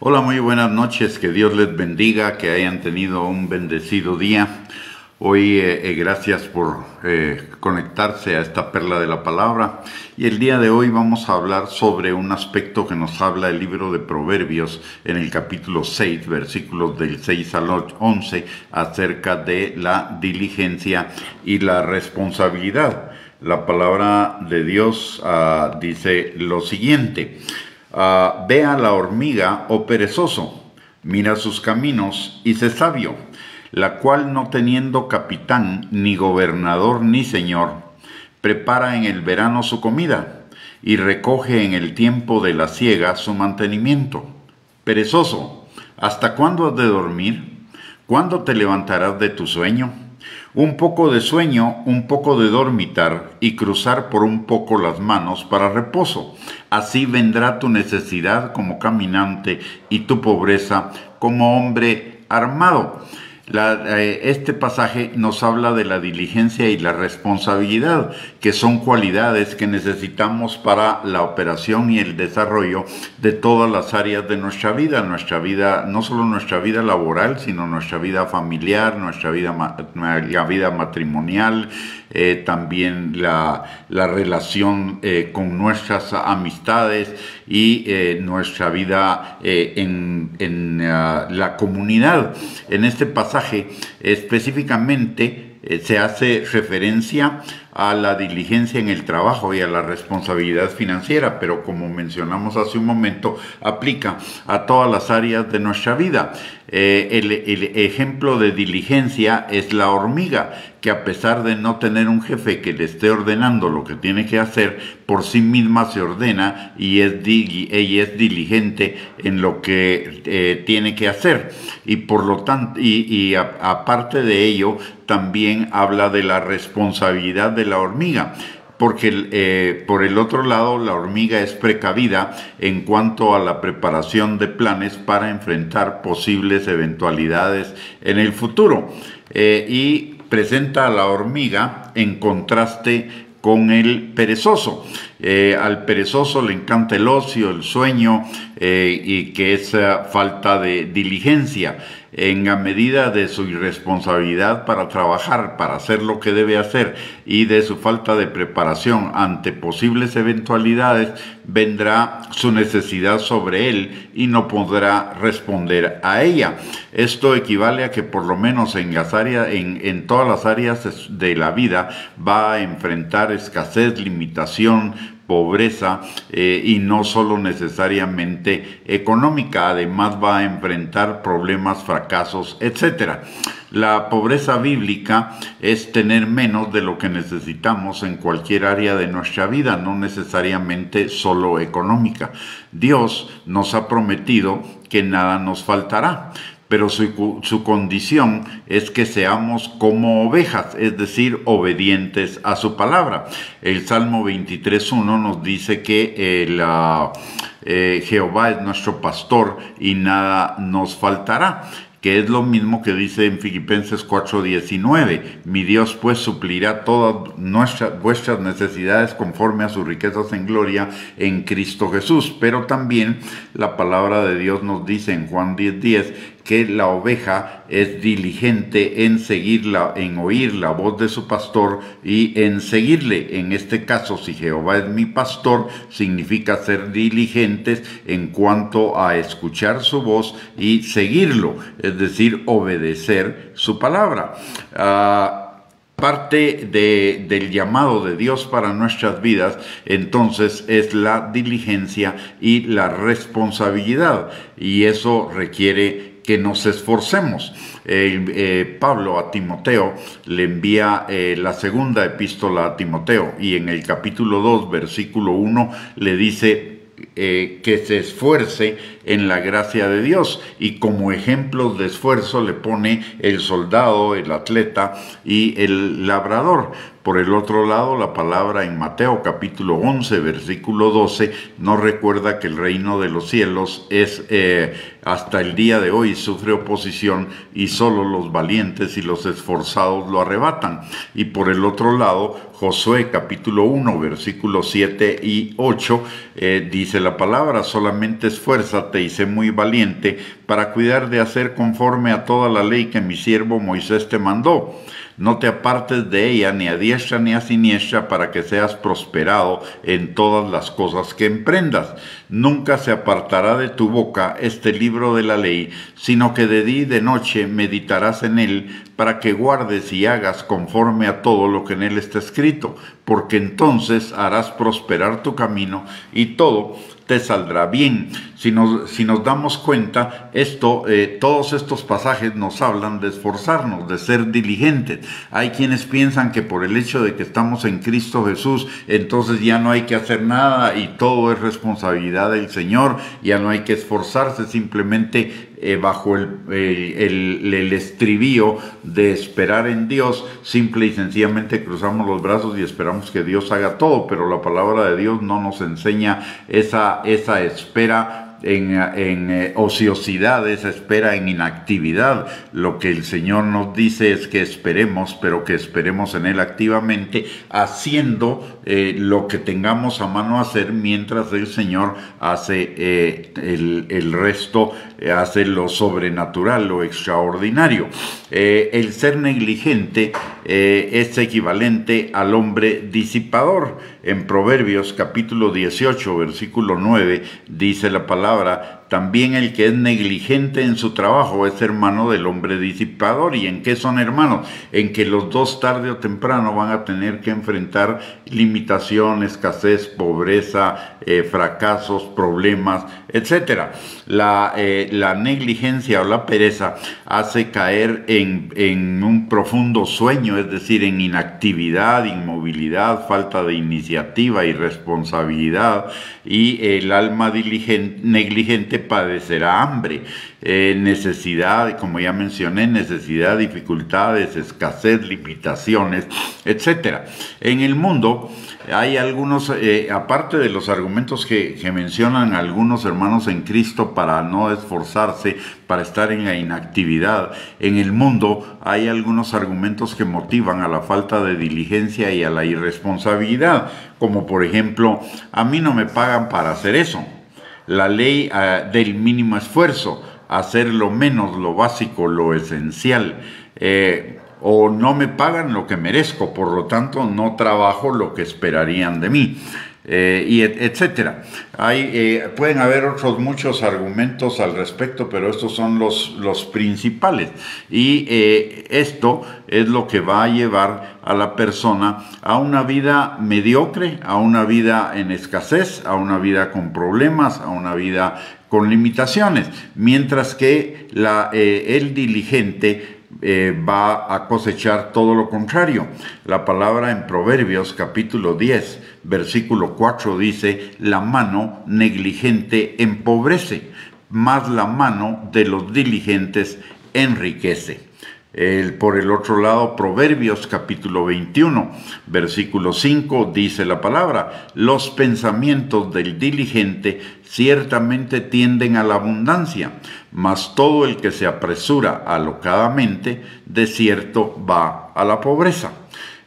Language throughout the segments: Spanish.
Hola, muy buenas noches, que Dios les bendiga, que hayan tenido un bendecido día. Hoy gracias por conectarse a esta perla de la palabra, y el día de hoy vamos a hablar sobre un aspecto que nos habla el libro de Proverbios en el capítulo 6, versículos del 6 al 11, acerca de la diligencia y la responsabilidad. La palabra de Dios dice lo siguiente: ve a la hormiga, oh perezoso, mira sus caminos y sé sabio, la cual, no teniendo capitán, ni gobernador, ni señor, prepara en el verano su comida, y recoge en el tiempo de la siega su mantenimiento. Perezoso, ¿hasta cuándo has de dormir? ¿Cuándo te levantarás de tu sueño? Un poco de sueño, un poco de dormitar, y cruzar por un poco las manos para reposo. Así vendrá tu necesidad como caminante, y tu pobreza como hombre armado. Este pasaje nos habla de la diligencia y la responsabilidad, que son cualidades que necesitamos para la operación y el desarrollo de todas las áreas de nuestra vida, no solo nuestra vida laboral, sino nuestra vida familiar, nuestra vida matrimonial, también la relación con nuestras amistades y nuestra vida en la comunidad. En este pasaje específicamente se hace referencia a la diligencia en el trabajo y a la responsabilidad financiera, pero como mencionamos hace un momento, aplica a todas las áreas de nuestra vida. El ejemplo de diligencia es la hormiga, que a pesar de no tener un jefe que le esté ordenando lo que tiene que hacer, por sí misma se ordena y ella es diligente en lo que tiene que hacer. Y por lo tanto, aparte de ello, también habla de la responsabilidad de la hormiga, porque por el otro lado, la hormiga es precavida en cuanto a la preparación de planes para enfrentar posibles eventualidades en el futuro, y presenta a la hormiga en contraste con el perezoso. Al perezoso le encanta el ocio, el sueño, y que es falta de diligencia. En la medida de su irresponsabilidad para trabajar, para hacer lo que debe hacer, y de su falta de preparación ante posibles eventualidades, vendrá su necesidad sobre él y no podrá responder a ella. Esto equivale a que por lo menos en todas las áreas de la vida va a enfrentar escasez, limitación, pobreza, y no solo necesariamente económica. Además va a enfrentar problemas, fracasos, etc. La pobreza bíblica es tener menos de lo que necesitamos en cualquier área de nuestra vida, no necesariamente solo económica. Dios nos ha prometido que nada nos faltará, pero su condición es que seamos como ovejas, es decir, obedientes a su palabra. El Salmo 23:1 nos dice que Jehová es nuestro pastor y nada nos faltará, que es lo mismo que dice en Filipenses 4:19, mi Dios pues suplirá todas vuestras necesidades conforme a sus riquezas en gloria en Cristo Jesús. Pero también la palabra de Dios nos dice en Juan 10:10 que la oveja es diligente en oír la voz de su pastor y en seguirle. En este caso, si Jehová es mi pastor, significa ser diligentes en cuanto a escuchar su voz y seguirlo, es decir, obedecer su palabra. Parte del llamado de Dios para nuestras vidas, entonces, es la diligencia y la responsabilidad, y eso requiere que nos esforcemos. Pablo a Timoteo le envía la segunda epístola a Timoteo, y en el capítulo 2, versículo 1, le dice que se esfuerce en la gracia de Dios, y como ejemplos de esfuerzo le pone el soldado, el atleta y el labrador, Por el otro lado, la palabra en Mateo capítulo 11, versículo 12, nos recuerda que el reino de los cielos es hasta el día de hoy sufre oposición y solo los valientes y los esforzados lo arrebatan. Y por el otro lado, Josué capítulo 1, versículos 7 y 8, dice la palabra: solamente esfuérzate y sé muy valiente para cuidar de hacer conforme a toda la ley que mi siervo Moisés te mandó. No te apartes de ella ni a diestra ni a siniestra, para que seas prosperado en todas las cosas que emprendas. Nunca se apartará de tu boca este libro de la ley, sino que de día y de noche meditarás en él, para que guardes y hagas conforme a todo lo que en él está escrito, porque entonces harás prosperar tu camino y todo te saldrá bien. Si nos damos cuenta, todos estos pasajes nos hablan de esforzarnos, de ser diligentes. Hay quienes piensan que por el hecho de que estamos en Cristo Jesús, entonces ya no hay que hacer nada y todo es responsabilidad del Señor, ya no hay que esforzarse, simplemente bajo el estribillo de esperar en Dios, simple y sencillamente cruzamos los brazos y esperamos que Dios haga todo, pero la palabra de Dios no nos enseña esa espera en ociosidad, esa espera en inactividad. Lo que el Señor nos dice es que esperemos, pero que esperemos en Él activamente, haciendo lo que tengamos a mano hacer, mientras el Señor hace el resto, hace lo sobrenatural, lo extraordinario. El ser negligente es equivalente al hombre disipador. En Proverbios capítulo 18, versículo 9, dice la palabra: también el que es negligente en su trabajo es hermano del hombre disipador. ¿Y en qué son hermanos? En que los dos tarde o temprano van a tener que enfrentar limitación, escasez, pobreza, fracasos, problemas, etc. La negligencia o la pereza hace caer en un profundo sueño, es decir, en inactividad, inmovilidad, falta de iniciativa, irresponsabilidad, y el alma negligente padecerá hambre, necesidad, como ya mencioné, necesidad, dificultades, escasez, limitaciones, etc. En el mundo hay algunos, aparte de los argumentos que mencionan algunos hermanos en Cristo para no esforzarse, para estar en la inactividad, en el mundo hay algunos argumentos que motivan a la falta de diligencia y a la irresponsabilidad, como por ejemplo: a mí no me pagan para hacer eso. La ley del mínimo esfuerzo, hacer lo menos, lo básico, lo esencial, o no me pagan lo que merezco, por lo tanto no trabajo lo que esperarían de mí, y etcétera. Pueden haber otros muchos argumentos al respecto, pero estos son los principales, y esto es lo que va a llevar a la persona a una vida mediocre, a una vida en escasez, a una vida con problemas, a una vida con limitaciones, mientras que el diligente va a cosechar todo lo contrario. La palabra en Proverbios capítulo 10, versículo 4 dice: la mano negligente empobrece, mas la mano de los diligentes enriquece. Por el otro lado, Proverbios capítulo 21, versículo 5 dice la palabra: los pensamientos del diligente ciertamente tienden a la abundancia, mas todo el que se apresura alocadamente, de cierto va a la pobreza.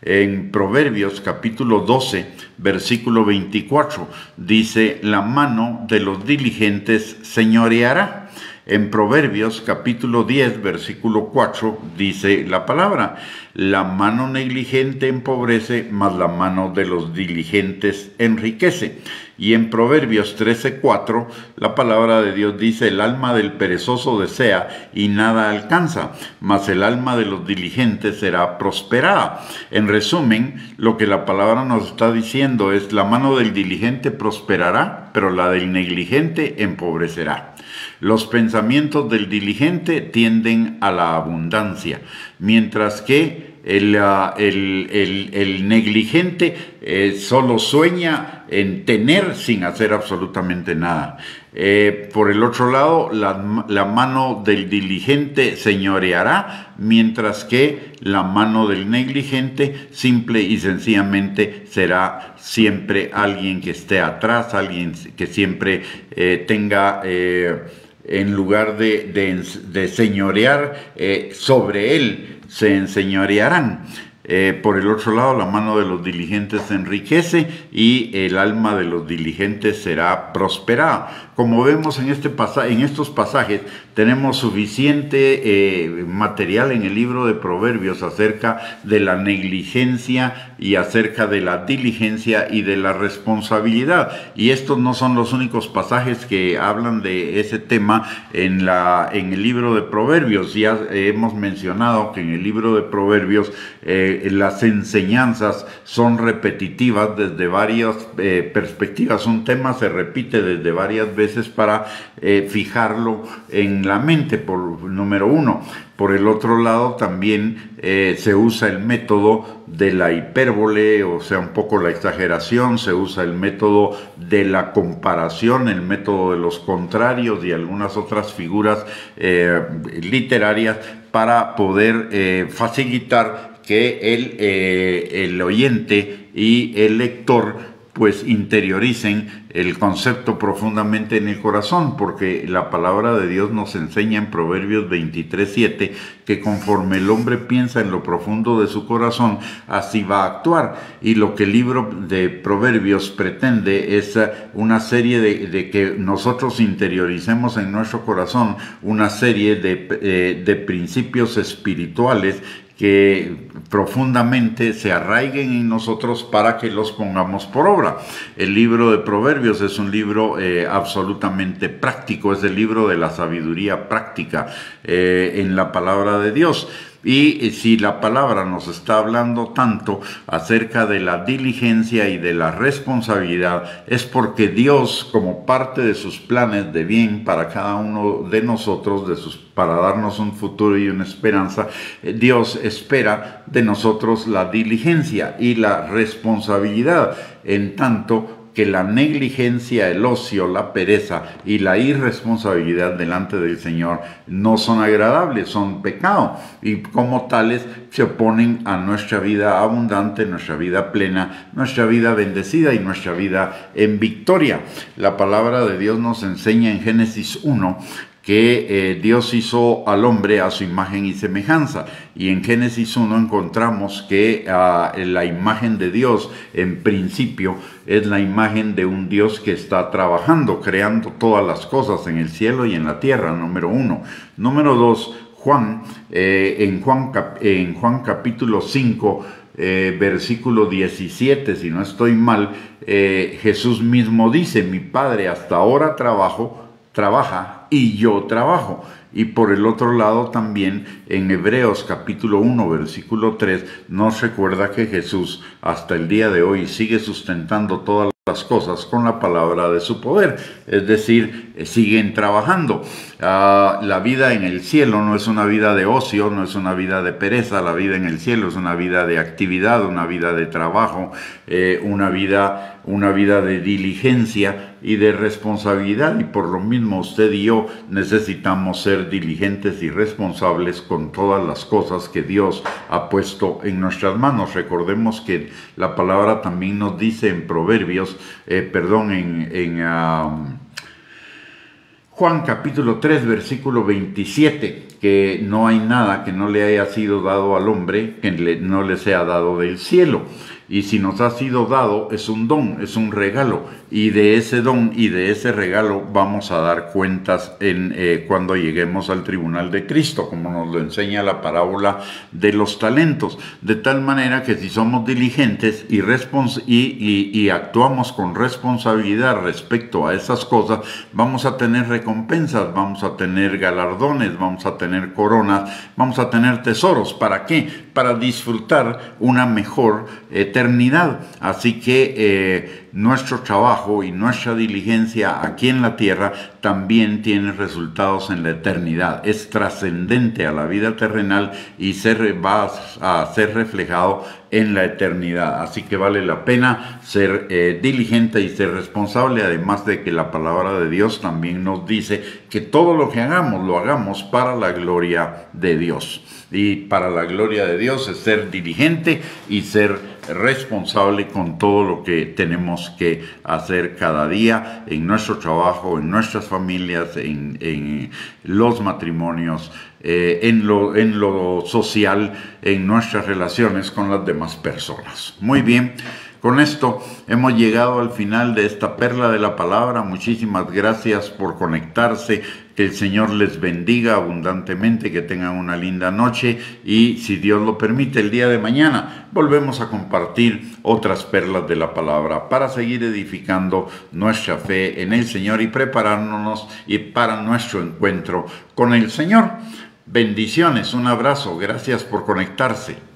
En Proverbios capítulo 12, versículo 24 dice: la mano de los diligentes señoreará. En Proverbios capítulo 10, versículo 4 dice la palabra: la mano negligente empobrece, mas la mano de los diligentes enriquece. Y en Proverbios 13:4 la palabra de Dios dice: el alma del perezoso desea y nada alcanza, mas el alma de los diligentes será prosperada. En resumen, lo que la palabra nos está diciendo es: la mano del diligente prosperará, pero la del negligente empobrecerá. Los pensamientos del diligente tienden a la abundancia, mientras que el negligente solo sueña en tener sin hacer absolutamente nada. Por el otro lado, la mano del diligente señoreará, mientras que la mano del negligente simple y sencillamente será siempre alguien que esté atrás, alguien que siempre tenga, en lugar de señorear sobre él, se enseñorearán. Por el otro lado, la mano de los diligentes se enriquece y el alma de los diligentes será prosperada. Como vemos en estos pasajes, tenemos suficiente material en el libro de Proverbios acerca de la negligencia y acerca de la diligencia y de la responsabilidad. Y estos no son los únicos pasajes que hablan de ese tema en el libro de Proverbios. Ya hemos mencionado que en el libro de Proverbios las enseñanzas son repetitivas desde varias perspectivas. Un tema se repite desde varias veces para fijarlo en la mente, número uno. Por el otro lado, también se usa el método de la hipérbole, o sea, un poco la exageración, se usa el método de la comparación, el método de los contrarios y algunas otras figuras literarias para poder facilitar que el oyente y el lector pues interioricen el concepto profundamente en el corazón, porque la palabra de Dios nos enseña en Proverbios 23:7 que conforme el hombre piensa en lo profundo de su corazón, así va a actuar. Y lo que el libro de Proverbios pretende es una serie de que nosotros interioricemos en nuestro corazón una serie de principios espirituales que profundamente se arraiguen en nosotros para que los pongamos por obra. El libro de Proverbios es un libro absolutamente práctico, es el libro de la sabiduría práctica en la palabra de Dios. Y si la palabra nos está hablando tanto acerca de la diligencia y de la responsabilidad, es porque Dios, como parte de sus planes de bien para cada uno de nosotros, para darnos un futuro y una esperanza, Dios espera de nosotros la diligencia y la responsabilidad, en tanto que la negligencia, el ocio, la pereza y la irresponsabilidad delante del Señor no son agradables, son pecado, y como tales se oponen a nuestra vida abundante, nuestra vida plena, nuestra vida bendecida y nuestra vida en victoria. La palabra de Dios nos enseña en Génesis 1 que Dios hizo al hombre a su imagen y semejanza, y en Génesis 1 encontramos que la imagen de Dios en principio es la imagen de un Dios que está trabajando, creando todas las cosas en el cielo y en la tierra, número 1. Número 2, en Juan capítulo 5, versículo 17, si no estoy mal, Jesús mismo dice: mi Padre hasta ahora trabaja y yo trabajo. Y por el otro lado también en Hebreos capítulo 1 versículo 3 nos recuerda que Jesús hasta el día de hoy sigue sustentando todas las cosas con la palabra de su poder, es decir, siguen trabajando. La vida en el cielo no es una vida de ocio, no es una vida de pereza. La vida en el cielo es una vida de actividad, una vida de trabajo, una vida de diligencia y de responsabilidad, y por lo mismo usted y yo necesitamos ser diligentes y responsables con todas las cosas que Dios ha puesto en nuestras manos. Recordemos que la palabra también nos dice en Proverbios, Juan capítulo 3 versículo 27, que no hay nada que no le haya sido dado al hombre que no le sea dado del cielo. Y si nos ha sido dado, es un don, es un regalo. Y de ese don y de ese regalo vamos a dar cuentas cuando lleguemos al tribunal de Cristo, como nos lo enseña la parábola de los talentos. De tal manera que si somos diligentes y actuamos con responsabilidad respecto a esas cosas, vamos a tener recompensas, vamos a tener galardones, vamos a tener coronas, vamos a tener tesoros. ¿Para qué? Para disfrutar una mejor eternidad eternidad. Así que nuestro trabajo y nuestra diligencia aquí en la tierra también tiene resultados en la eternidad. Es trascendente a la vida terrenal y va a ser reflejado en la eternidad. Así que vale la pena ser diligente y ser responsable, además de que la palabra de Dios también nos dice que todo lo que hagamos, lo hagamos para la gloria de Dios. Y para la gloria de Dios es ser diligente y ser responsable con todo lo que tenemos que hacer cada día en nuestro trabajo, en nuestras familias, en los matrimonios, en lo social, en nuestras relaciones con las demás personas. Muy bien. Con esto hemos llegado al final de esta perla de la palabra. Muchísimas gracias por conectarse. Que el Señor les bendiga abundantemente, que tengan una linda noche y, si Dios lo permite, el día de mañana volvemos a compartir otras perlas de la palabra para seguir edificando nuestra fe en el Señor y preparándonos para nuestro encuentro con el Señor. Bendiciones, un abrazo, gracias por conectarse.